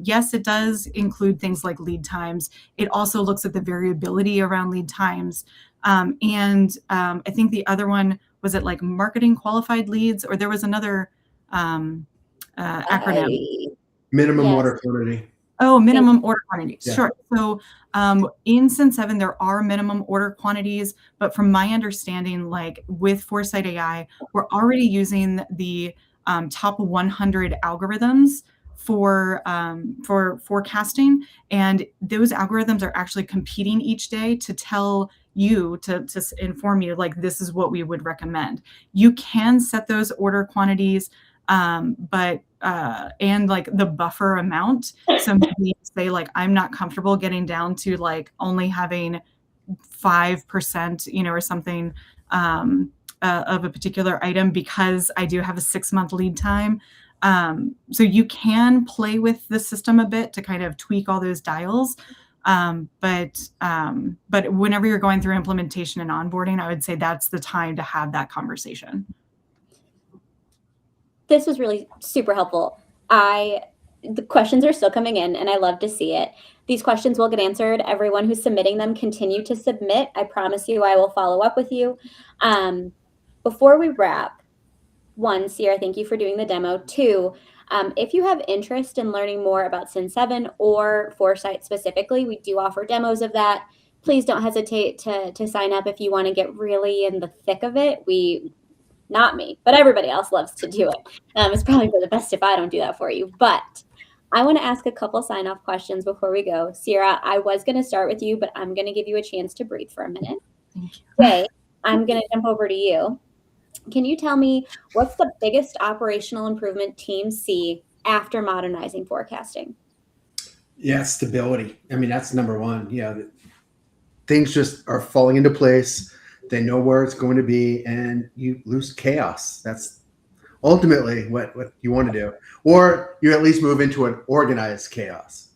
yes, it does include things like lead times. It also looks at the variability around lead times. And I think the other one, was it like marketing qualified leads, or there was another acronym? Minimum order quantity. Oh, minimum order quantities. Yeah. Sure. So in Cin7, there are minimum order quantities, but from my understanding, like with ForesightAI, we're already using the top 100 algorithms for forecasting, and those algorithms are actually competing each day to tell you to inform you, like, this is what we would recommend. You can set those order quantities, but and like the buffer amount. So maybe say like, I'm not comfortable getting down to like only having 5%, or something of a particular item because I do have a 6-month lead time. So you can play with the system a bit to kind of tweak all those dials. But whenever you're going through implementation and onboarding, I would say that's the time to have that conversation. This was really super helpful. The questions are still coming in, and I love to see it. These questions will get answered. Everyone who's submitting them, continue to submit. I promise you I will follow up with you. Before we wrap, 1, Sierra, thank you for doing the demo. 2, if you have interest in learning more about Cin7 or Foresight specifically, we do offer demos of that. Please don't hesitate to sign up if you want to get really in the thick of it. We not me, but everybody else loves to do it. It's probably for the best if I don't do that for you. But I want to ask a couple sign-off questions before we go. Sierra, I was going to start with you, but I'm going to give you a chance to breathe for a minute. Thank you. Jay, I'm going to jump over to you. Can you tell me what's the biggest operational improvement teams see after modernizing forecasting? Yeah, stability. I mean, that's number one. Things just are falling into place. They know where it's going to be, and you lose chaos. That's ultimately what you want to do. Or you at least move into an organized chaos.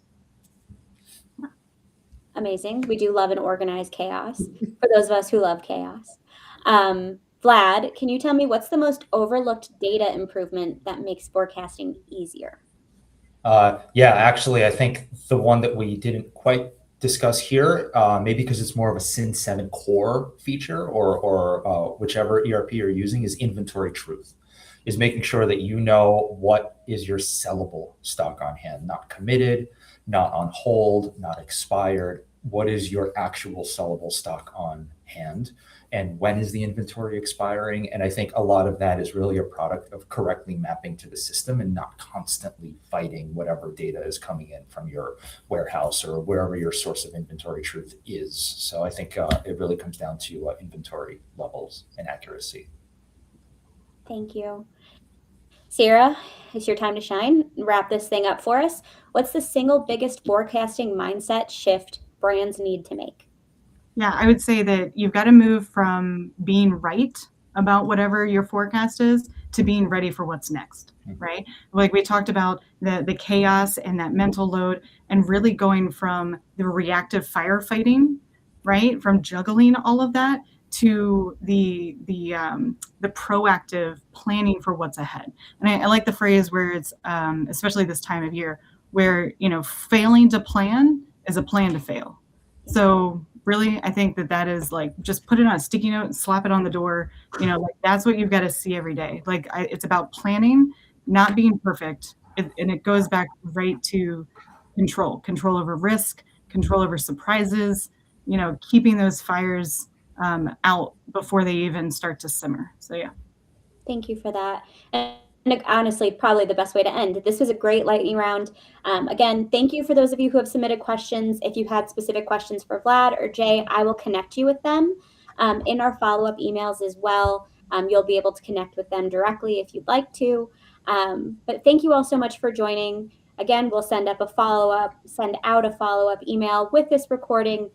Amazing. We do love an organized chaos for those of us who love chaos. Vlad, can you tell me what's the most overlooked data improvement that makes forecasting easier? Yeah, actually, I think the one that we didn't quite discuss here, maybe because it's more of a Cin7 core feature or whichever ERP you're using, is inventory truth. Is making sure that you know what is your sellable stock on hand, not committed, not on hold, not expired. What is your actual sellable stock on hand? And when is the inventory expiring? And I think a lot of that is really a product of correctly mapping to the system and not constantly fighting whatever data is coming in from your warehouse or wherever your source of inventory truth is. So I think it really comes down to inventory levels and accuracy. Thank you. Sarah, it's your time to shine. Wrap this thing up for us. What's the single biggest forecasting mindset shift brands need to make? Yeah, I would say that you've got to move from being right about whatever your forecast is to being ready for what's next, right? Like we talked about the chaos and that mental load, and really going from the reactive firefighting, right, from juggling all of that to the proactive planning for what's ahead. And I like the phrase where it's especially this time of year where failing to plan is a plan to fail. So really, I think that is like, just put it on a sticky note and slap it on the door. Like that's what you've got to see every day. Like it's about planning, not being perfect. And it goes back right to control over risk, control over surprises, keeping those fires out before they even start to simmer. So yeah. Thank you for that. And honestly, probably the best way to end. This was a great lightning round. Again, thank you for those of you who have submitted questions. If you had specific questions for Vlad or Jay, I will connect you with them in our follow-up emails as well. You'll be able to connect with them directly if you'd like to. But thank you all so much for joining. Again, we'll send out a follow-up email with this recording